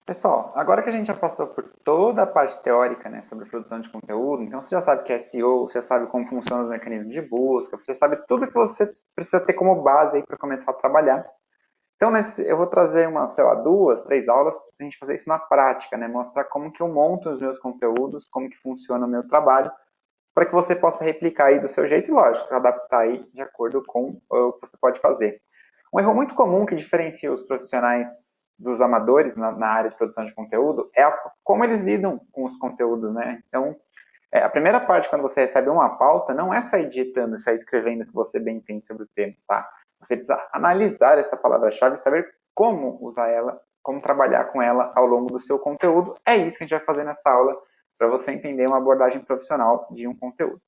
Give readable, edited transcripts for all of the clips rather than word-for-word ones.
Pessoal, agora que a gente já passou por toda a parte teórica, né, sobre produção de conteúdo, então você já sabe o que é SEO, você já sabe como funcionam os mecanismos de busca, você já sabe tudo que você precisa ter como base aí para começar a trabalhar. Então, eu vou trazer sei lá, 2, 3 aulas para a gente fazer isso na prática, né, mostrar como que eu monto os meus conteúdos, como que funciona o meu trabalho, para que você possa replicar aí do seu jeito e, lógico, adaptar aí de acordo com o que você pode fazer. Um erro muito comum que diferencia os profissionais dos amadores na área de produção de conteúdo é como eles lidam com os conteúdos, né? Então, a primeira parte, quando você recebe uma pauta, não é sair digitando, sair escrevendo o que você bem entende sobre o tema, tá? Você precisa analisar essa palavra-chave e saber como usar ela, como trabalhar com ela ao longo do seu conteúdo. É isso que a gente vai fazer nessa aula, para você entender uma abordagem profissional de um conteúdo.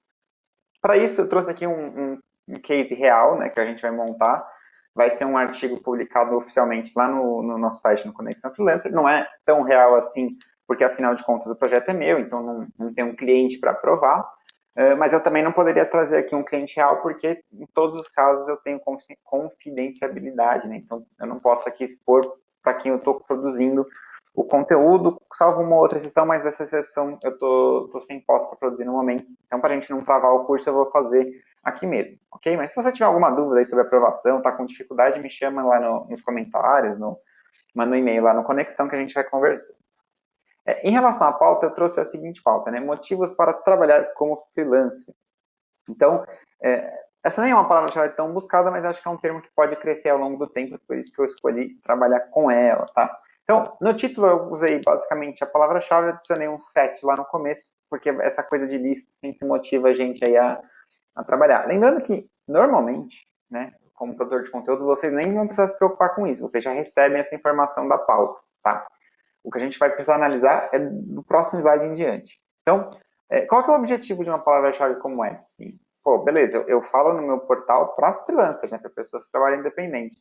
Para isso, eu trouxe aqui um case real, né, que a gente vai montar. Vai ser um artigo publicado oficialmente lá no nosso site, no Conexão Freelancer. Não é tão real assim, porque afinal de contas o projeto é meu, então não tem um cliente para aprovar. Mas eu também não poderia trazer aqui um cliente real, porque em todos os casos eu tenho confidenciabilidade, né? Então eu não posso aqui expor para quem eu estou produzindo o conteúdo, salvo uma outra exceção, mas essa exceção eu tô sem pauta para produzir no momento. Então, para a gente não travar o curso, eu vou fazer aqui mesmo, ok? Mas se você tiver alguma dúvida aí sobre aprovação, tá com dificuldade, me chama lá nos comentários, manda um e-mail lá no Conexão que a gente vai conversar. Em relação à pauta, eu trouxe a seguinte pauta, né? Motivos para trabalhar como freelancer. Então, essa nem é uma palavra-chave tão buscada, mas acho que é um termo que pode crescer ao longo do tempo, por isso que eu escolhi trabalhar com ela, tá? Então, no título eu usei basicamente a palavra-chave, eu adicionei um set lá no começo, porque essa coisa de lista sempre motiva a gente aí a trabalhar. Lembrando que, normalmente, né, como produtor de conteúdo, vocês nem vão precisar se preocupar com isso, vocês já recebem essa informação da pauta, tá? O que a gente vai precisar analisar é do próximo slide em diante. Então, qual que é o objetivo de uma palavra-chave como essa? Assim, pô, beleza, eu falo no meu portal para freelancers, né, para pessoas que trabalham independente.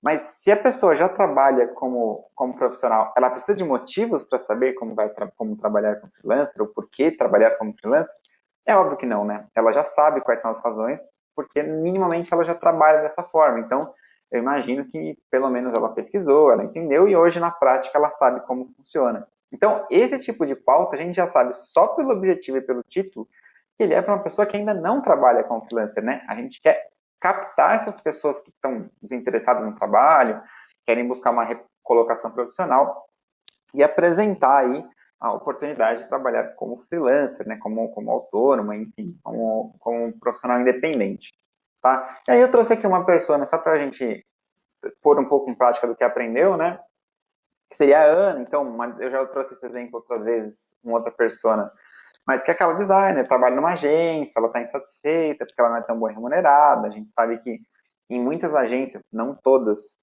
Mas se a pessoa já trabalha como profissional, ela precisa de motivos para saber como trabalhar como freelancer, ou por que trabalhar como freelancer? É óbvio que não, né? Ela já sabe quais são as razões, porque minimamente ela já trabalha dessa forma. Então, eu imagino que pelo menos ela pesquisou, ela entendeu e hoje na prática ela sabe como funciona. Então, esse tipo de pauta a gente já sabe só pelo objetivo e pelo título que ele é para uma pessoa que ainda não trabalha como freelancer, né? A gente quer captar essas pessoas que estão desinteressadas no trabalho, querem buscar uma recolocação profissional e apresentar aí a oportunidade de trabalhar como freelancer, né, como autônomo, enfim, como um profissional independente, tá? E aí eu trouxe aqui uma persona só para a gente pôr um pouco em prática do que aprendeu, né, que seria a Ana. Então, eu já trouxe esse exemplo outras vezes, uma outra persona, mas que é aquela designer, trabalha numa agência, ela está insatisfeita porque ela não é tão bem remunerada. A gente sabe que em muitas agências, não todas,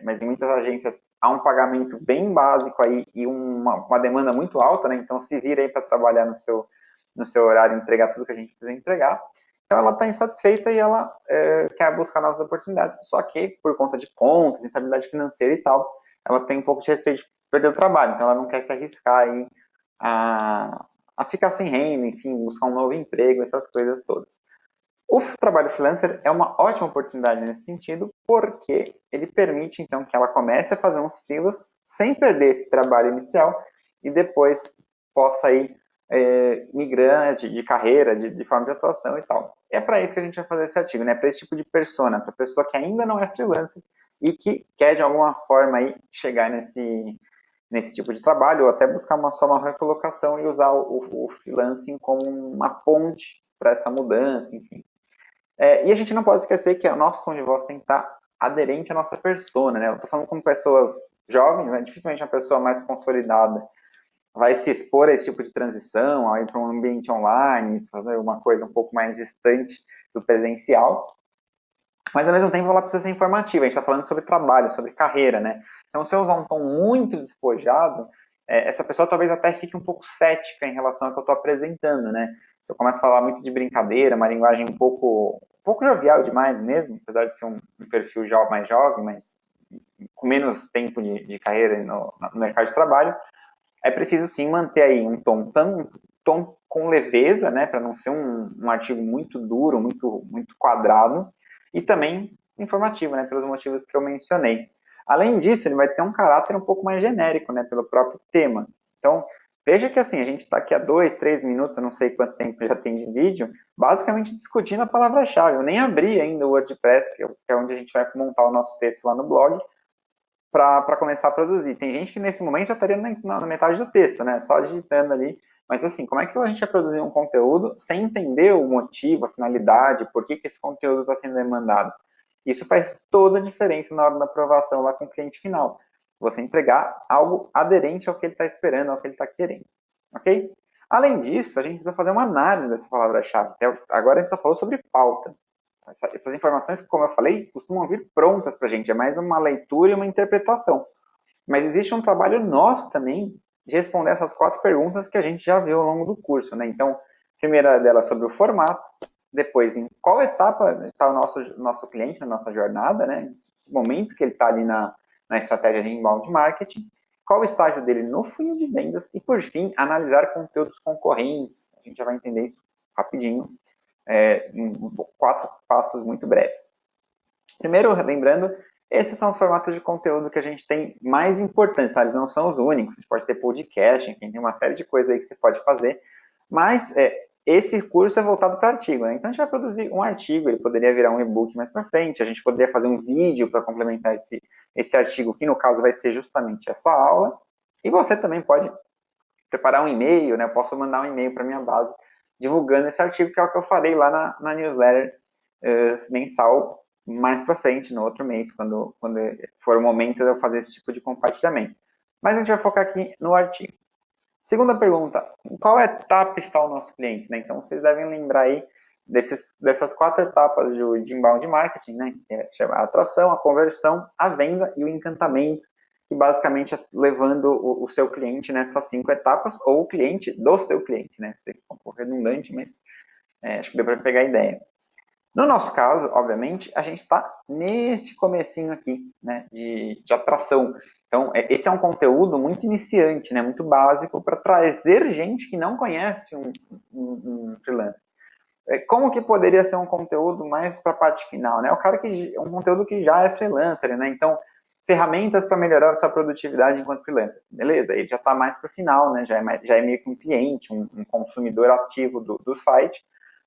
mas em muitas agências há um pagamento bem básico aí e uma demanda muito alta, né? Então se vira aí para trabalhar no seu horário, entregar tudo que a gente precisa entregar. Então ela está insatisfeita e ela quer buscar novas oportunidades. Só que por conta de contas, instabilidade financeira e tal, ela tem um pouco de receio de perder o trabalho. Então ela não quer se arriscar aí a ficar sem renda, enfim, buscar um novo emprego, essas coisas todas. O trabalho freelancer é uma ótima oportunidade nesse sentido, porque ele permite, então, que ela comece a fazer uns freelas sem perder esse trabalho inicial e depois possa ir migrando de carreira, de forma de atuação e tal. É para isso que a gente vai fazer esse artigo, né? Para esse tipo de persona, para pessoa que ainda não é freelancer e que quer, de alguma forma, aí, chegar nesse tipo de trabalho, ou até buscar só uma recolocação e usar o freelancing como uma ponte para essa mudança, enfim. E a gente não pode esquecer que o nosso tom de voz tem que estar aderente à nossa persona, né? Eu estou falando com pessoas jovens, né? Dificilmente uma pessoa mais consolidada vai se expor a esse tipo de transição, a ir para um ambiente online, fazer uma coisa um pouco mais distante do presencial. Mas ao mesmo tempo ela precisa ser informativa. A gente está falando sobre trabalho, sobre carreira, né? Então, se eu usar um tom muito despojado, essa pessoa talvez até fique um pouco cética em relação ao que eu estou apresentando, né? Se eu começo a falar muito de brincadeira, uma linguagem um pouco jovial demais mesmo, apesar de ser um perfil mais jovem, mas com menos tempo de carreira no mercado de trabalho, é preciso sim manter aí um tom com leveza, né, para não ser um artigo muito duro, muito, muito quadrado, e também informativo, né, pelos motivos que eu mencionei. Além disso, ele vai ter um caráter um pouco mais genérico, né, pelo próprio tema. Então, veja que assim, a gente está aqui há 2, 3 minutos, eu não sei quanto tempo já tem de vídeo, basicamente discutindo a palavra-chave. Eu nem abri ainda o WordPress, que é onde a gente vai montar o nosso texto lá no blog, para começar a produzir. Tem gente que nesse momento já estaria na metade do texto, né? Só digitando ali. Mas assim, como é que a gente vai produzir um conteúdo sem entender o motivo, a finalidade, por que esse conteúdo está sendo demandado? Isso faz toda a diferença na hora da aprovação lá com o cliente final. Você entregar algo aderente ao que ele está esperando, ao que ele está querendo. Ok? Além disso, a gente precisa fazer uma análise dessa palavra-chave. Agora a gente só falou sobre pauta. Essas informações, como eu falei, costumam vir prontas para a gente. É mais uma leitura e uma interpretação. Mas existe um trabalho nosso também de responder essas 4 perguntas que a gente já viu ao longo do curso, né? Então, a primeira delas sobre o formato, depois em qual etapa está o nosso cliente na nossa jornada, né? Que momento que ele está ali na estratégia de inbound marketing, qual o estágio dele no funil de vendas e, por fim, analisar conteúdos concorrentes. A gente já vai entender isso rapidinho, em 4 passos muito breves. Primeiro, lembrando, esses são os formatos de conteúdo que a gente tem mais importantes, tá? Eles não são os únicos, você pode ter podcast, enfim, tem uma série de coisas aí que você pode fazer, mas esse curso é voltado para artigo, né? Então a gente vai produzir um artigo, ele poderia virar um e-book mais para frente, a gente poderia fazer um vídeo para complementar esse artigo, que no caso vai ser justamente essa aula, e você também pode preparar um e-mail, né? Eu posso mandar um e-mail para minha base divulgando esse artigo, que é o que eu farei lá na newsletter mensal mais para frente, no outro mês, quando for o momento de eu fazer esse tipo de compartilhamento. Mas a gente vai focar aqui no artigo. Segunda pergunta, em qual etapa está o nosso cliente? Né? Então, vocês devem lembrar aí dessas 4 etapas de inbound marketing, né? Que se chama a atração, a conversão, a venda e o encantamento, que basicamente é levando o seu cliente nessas 5 etapas, ou o cliente do seu cliente, né? Sei que é um pouco redundante, mas acho que deu para pegar a ideia. No nosso caso, obviamente, a gente está neste comecinho aqui, né, de atração. Então, esse é um conteúdo muito iniciante, né, muito básico para trazer gente que não conhece um freelancer. Como que poderia ser um conteúdo mais para a parte final, né? O cara um conteúdo que já é freelancer, né? Então, ferramentas para melhorar a sua produtividade enquanto freelancer. Beleza, ele já está mais para o final, né? Já é meio que um cliente, um consumidor ativo do site,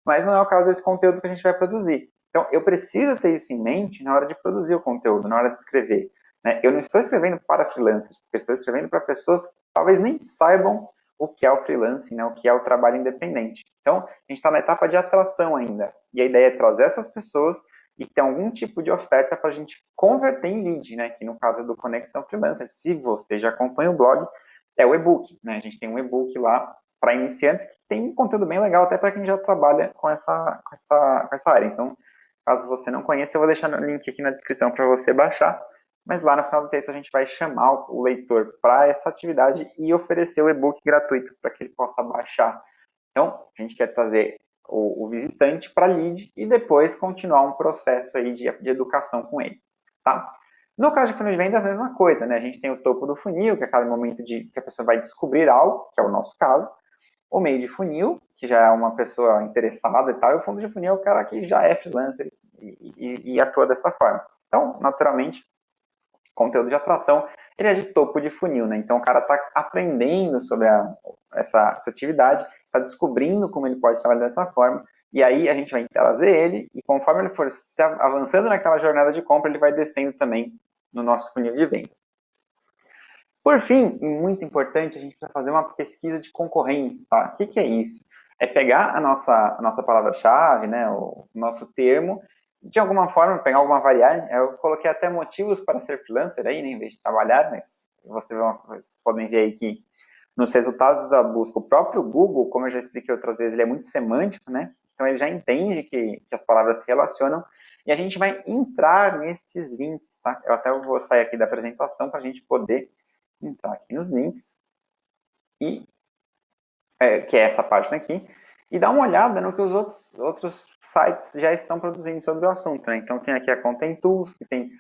mas não é o caso desse conteúdo que a gente vai produzir. Então, eu preciso ter isso em mente na hora de produzir o conteúdo, na hora de escrever. Né? Eu não estou escrevendo para freelancers, eu estou escrevendo para pessoas que talvez nem saibam o que é o freelancing, né? O que é o trabalho independente. Então, a gente está na etapa de atração ainda. E a ideia é trazer essas pessoas e ter algum tipo de oferta para a gente converter em lead, né? Que no caso do Conexão Freelancer, se você já acompanha o blog, é o e-book, né? A gente tem um e-book lá para iniciantes que tem um conteúdo bem legal até para quem já trabalha com essa área. Então, caso você não conheça, eu vou deixar o link aqui na descrição para você baixar. Mas lá no final do texto a gente vai chamar o leitor para essa atividade e oferecer o e-book gratuito para que ele possa baixar. Então, a gente quer trazer o visitante para lead e depois continuar um processo aí de educação com ele. Tá? No caso de funil de vendas, a mesma coisa, né? A gente tem o topo do funil, que é aquele momento que a pessoa vai descobrir algo, que é o nosso caso. O meio de funil, que já é uma pessoa interessada e tal, e o fundo de funil é o cara que já é freelancer e atua dessa forma. Então, naturalmente, conteúdo de atração, ele é de topo de funil, né? Então o cara está aprendendo sobre essa atividade, está descobrindo como ele pode trabalhar dessa forma, e aí a gente vai trazer ele, e conforme ele for se avançando naquela jornada de compra, ele vai descendo também no nosso funil de vendas. Por fim, e muito importante, a gente precisa fazer uma pesquisa de concorrentes, tá? O que é isso? É pegar a nossa palavra-chave, né, o nosso termo, de alguma forma, pegar alguma variável. Eu coloquei até motivos para ser freelancer aí, né, em vez de trabalhar, mas vocês podem ver aí que nos resultados da busca, o próprio Google, como eu já expliquei outras vezes, ele é muito semântico, né? Então ele já entende que as palavras se relacionam e a gente vai entrar nestes links, tá? Eu até vou sair aqui da apresentação para a gente poder entrar aqui nos links, e, que é essa página aqui, e dar uma olhada no que os outros sites já estão produzindo sobre o assunto. Né? Então tem aqui a Content Tools, que tem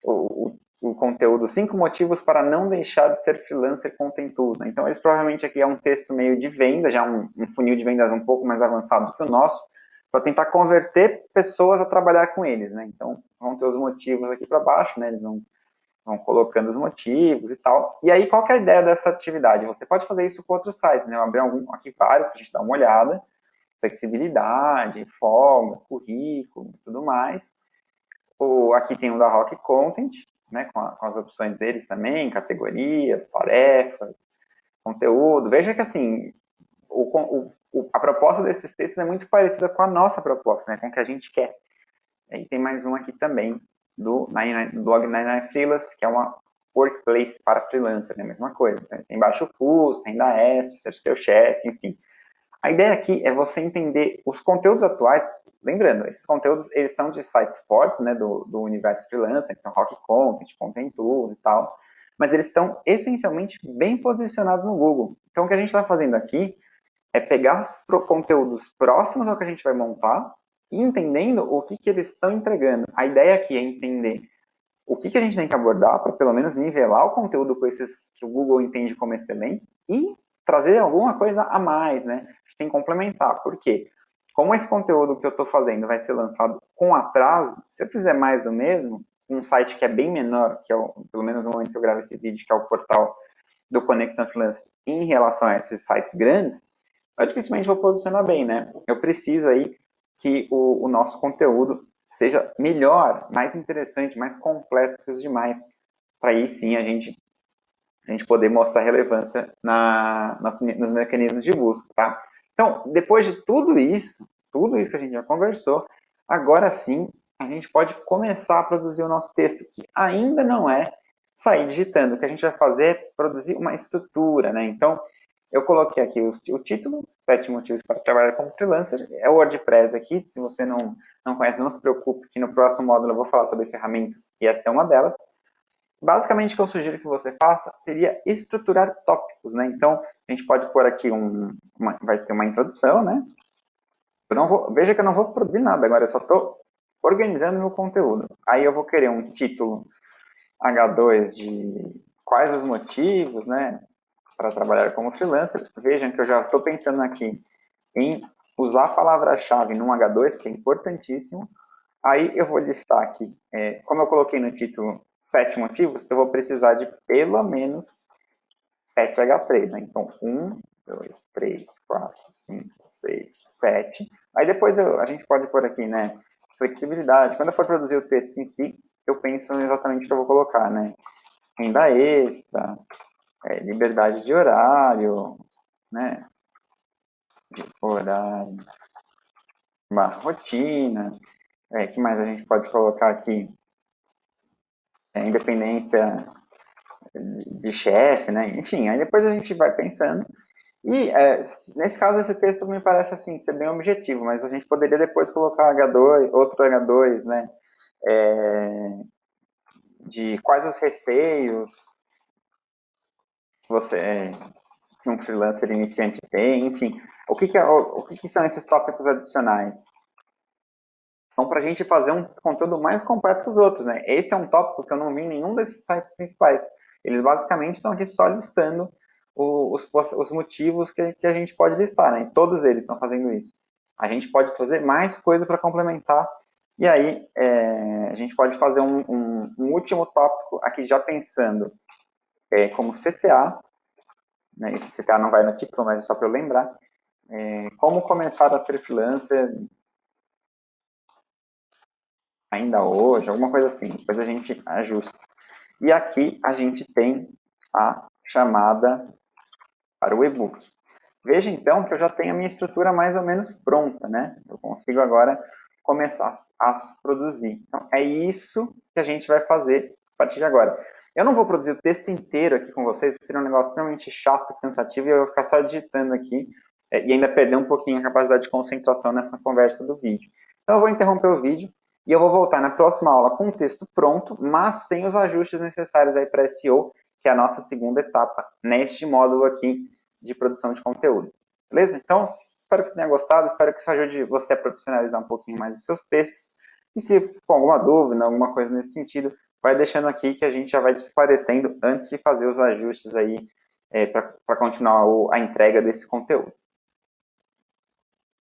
o conteúdo 5 motivos para não deixar de ser freelancer Content Tools. Né? Então esse provavelmente aqui é um texto meio de venda, já um funil de vendas um pouco mais avançado que o nosso, para tentar converter pessoas a trabalhar com eles. Né? Então vão ter os motivos aqui para baixo, né? Eles vão vão colocando os motivos e tal. E aí, qual que é a ideia dessa atividade? Você pode fazer isso com outros sites, né? Eu abri aqui vários para a gente dar uma olhada. Flexibilidade, folga, currículo e tudo mais. Aqui tem o da Rock Content, né? Com as opções deles também, categorias, tarefas, conteúdo. Veja que, assim, a proposta desses textos é muito parecida com a nossa proposta, né? Com o que a gente quer. E tem mais um aqui também, do blog 99 Freelance, que é uma workplace para freelancer, né? A mesma coisa. Tem baixo custo, renda extra, ser seu chefe, enfim. A ideia aqui é você entender os conteúdos atuais. Lembrando, esses conteúdos, eles são de sites fortes, né, do universo freelancer, então Rock Content, Contentudo e tal, mas eles estão essencialmente bem posicionados no Google. Então, o que a gente está fazendo aqui é pegar os conteúdos próximos ao que a gente vai montar e entendendo o que eles estão entregando. A ideia aqui é entender o que a gente tem que abordar para, pelo menos, nivelar o conteúdo com esses que o Google entende como excelentes e trazer alguma coisa a mais, né? A gente tem que complementar. Por quê? Como esse conteúdo que eu estou fazendo vai ser lançado com atraso, se eu fizer mais do mesmo, um site que é bem menor, que é pelo menos no momento que eu gravo esse vídeo, que é o portal do Conexão Freelancer, em relação a esses sites grandes, eu dificilmente vou posicionar bem, né? Eu preciso aí que o nosso conteúdo seja melhor, mais interessante, mais completo que os demais, para aí sim a gente poder mostrar relevância nos mecanismos de busca, tá? Então, depois de tudo isso que a gente já conversou, agora sim a gente pode começar a produzir o nosso texto, que ainda não é sair digitando. O que a gente vai fazer é produzir uma estrutura, né? Então, eu coloquei aqui o título, 7 motivos para trabalhar como freelancer, é o WordPress aqui, se você não conhece, não se preocupe, que no próximo módulo eu vou falar sobre ferramentas, e essa é uma delas. Basicamente, o que eu sugiro que você faça seria estruturar tópicos, né? Então, a gente pode pôr aqui vai ter uma introdução, né? Veja que eu não vou produzir nada agora, eu só estou organizando meu conteúdo. Aí eu vou querer um título H2 de quais os motivos, né? Para trabalhar como freelancer. Vejam que eu já estou pensando aqui em usar a palavra-chave num H2, que é importantíssimo. Aí eu vou listar aqui, como eu coloquei no título 7 motivos, eu vou precisar de pelo menos 7 H3, né? Então, 1, 2, 3, 4, 5, 6, 7. Aí depois a gente pode pôr aqui, né? Flexibilidade. Quando eu for produzir o texto em si, eu penso exatamente o que eu vou colocar, né? Renda extra, liberdade de horário, né? De horário, rotina. Que mais a gente pode colocar aqui? Independência de chefe, né? Enfim, aí depois a gente vai pensando. E, nesse caso, esse texto me parece, assim, ser bem objetivo, mas a gente poderia depois colocar H2, outro H2, né? De quais os receios que um freelancer iniciante tem, enfim. O que são esses tópicos adicionais? São para a gente fazer um conteúdo mais completo que os outros, né? Esse é um tópico que eu não vi em nenhum desses sites principais. Eles basicamente estão aqui só listando os motivos que a gente pode listar, né? E todos eles estão fazendo isso. A gente pode trazer mais coisa para complementar. E aí, a gente pode fazer um último tópico aqui já pensando como CTA, né? Esse CTA não vai no título, mas é só para eu lembrar. Como começar a ser freelancer ainda hoje, alguma coisa assim. Depois a gente ajusta. E aqui a gente tem a chamada para o e-book. Veja então que eu já tenho a minha estrutura mais ou menos pronta, né? Eu consigo agora começar a produzir. Então, é isso que a gente vai fazer a partir de agora. Eu não vou produzir o texto inteiro aqui com vocês, porque seria um negócio extremamente chato, cansativo, e eu vou ficar só digitando aqui e ainda perder um pouquinho a capacidade de concentração nessa conversa do vídeo. Então, eu vou interromper o vídeo e eu vou voltar na próxima aula com o texto pronto, mas sem os ajustes necessários aí para SEO, que é a nossa segunda etapa neste módulo aqui de produção de conteúdo. Beleza? Então, espero que você tenha gostado, espero que isso ajude você a profissionalizar um pouquinho mais os seus textos. E se for alguma dúvida, alguma coisa nesse sentido, vai deixando aqui que a gente já vai te esclarecendo antes de fazer os ajustes aí para continuar a entrega desse conteúdo.